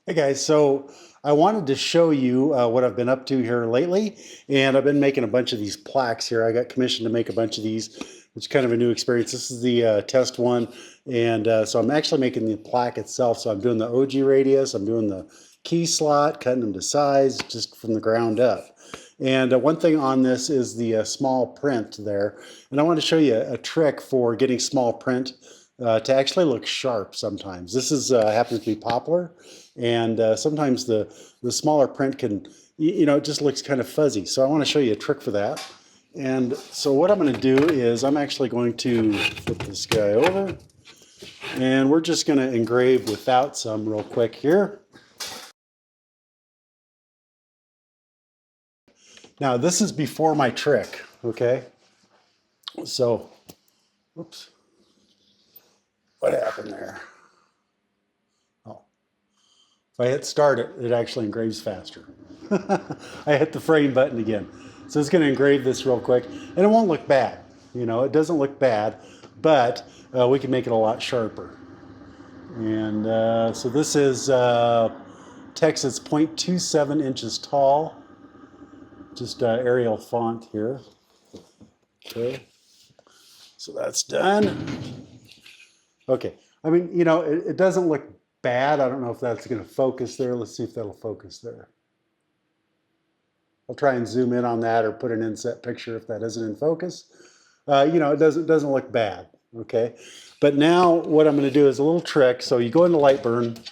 Hey guys, so I wanted to show you what I've been up to here lately, and I've been making a bunch of these plaques here. I got commissioned to make a bunch of these, which is kind of a new experience. This is the test one, and so I'm actually making the plaque itself. So I'm doing the OG radius, I'm doing the key slot, cutting them to size just from the ground up. And one thing on this is the small print there, and I want to show you a trick for getting small print to actually look sharp sometimes. This is happens to be poplar, and sometimes the smaller print can, it just looks kind of fuzzy. So I want to show you a trick for that. And so what I'm going to do is I'm actually going to flip this guy over, and we're just going to engrave without some real quick here. Now this is before my trick, okay? So, whoops, what happened there? Oh, if I hit start it actually engraves faster. I hit the frame button again. So it's going to engrave this real quick, and it won't look bad. It doesn't look bad, but we can make it a lot sharper. And so this is text that's 0.27 inches tall. Just Arial font here. Okay, so that's done. Okay, I mean, it doesn't look bad. I don't know if that's going to focus there. Let's see if that'll focus there. I'll try and zoom in on that or put an inset picture if that isn't in focus. It doesn't look bad, okay? But now what I'm going to do is a little trick. So you go into Lightburn,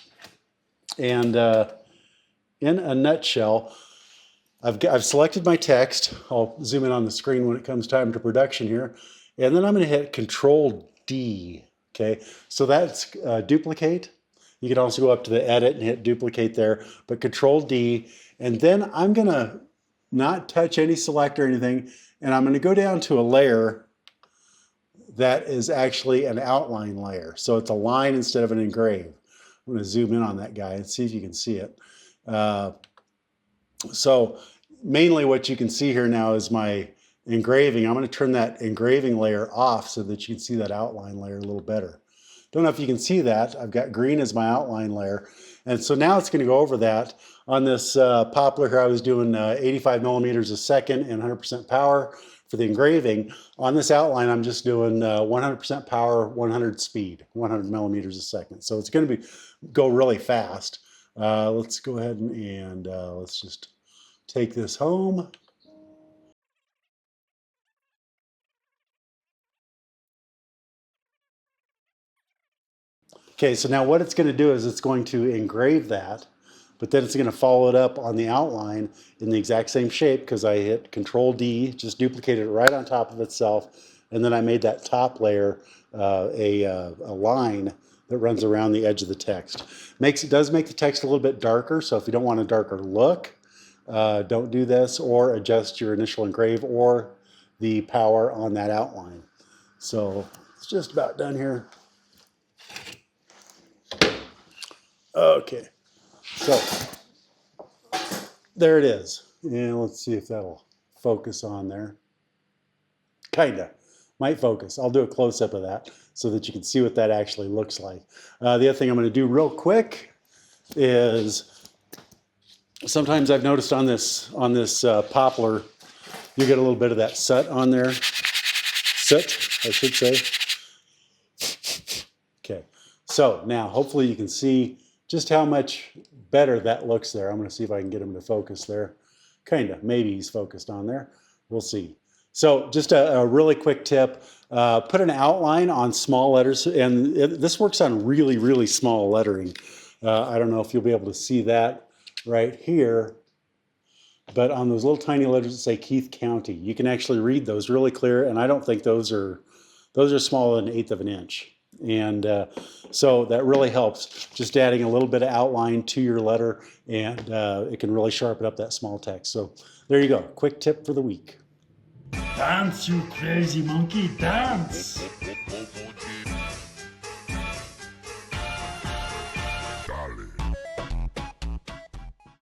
and in a nutshell, I've selected my text. I'll zoom in on the screen when it comes time to production here. And then I'm going to hit Control D, okay? So that's duplicate. You can also go up to the edit and hit duplicate there, but Control D. And then I'm going to not touch any select or anything, and I'm going to go down to a layer that is actually an outline layer. So it's a line instead of an engrave. I'm going to zoom in on that guy and see if you can see it. So mainly what you can see here now is my engraving. I'm going to turn that engraving layer off so that you can see that outline layer a little better. Don't know if you can see that. I've got green as my outline layer. And so now it's going to go over that. On this poplar here, I was doing 85 millimeters a second and 100% power for the engraving. On this outline, I'm just doing 100% power, 100 speed, 100 millimeters a second. So it's going to go really fast. Let's go ahead and let's just take this home. Okay, so now what it's going to do is it's going to engrave that, but then it's going to follow it up on the outline in the exact same shape because I hit Control D, just duplicated it right on top of itself, and then I made that top layer a line that runs around the edge of the text. It does make the text a little bit darker, so if you don't want a darker look, don't do this, or adjust your initial engrave or the power on that outline. So it's just about done here. Okay, so there it is. And let's see if that'll focus on there. Kinda, might focus. I'll do a close-up of that so that you can see what that actually looks like. The other thing I'm going to do real quick is sometimes I've noticed on this poplar, you get a little bit of that soot on there. Soot, I should say. Okay, so now hopefully you can see just how much better that looks there. I'm going to see if I can get him to focus there. Kinda, maybe he's focused on there. We'll see. So just a really quick tip, put an outline on small letters, and this works on really, really small lettering. I don't know if you'll be able to see that right here, but on those little tiny letters that say Keith County, you can actually read those really clear, and I don't think those are smaller than 1/8 of an inch. And so that really helps, just adding a little bit of outline to your letter, and it can really sharpen up that small text. So there you go, quick tip for the week. Dance, you crazy monkey, dance!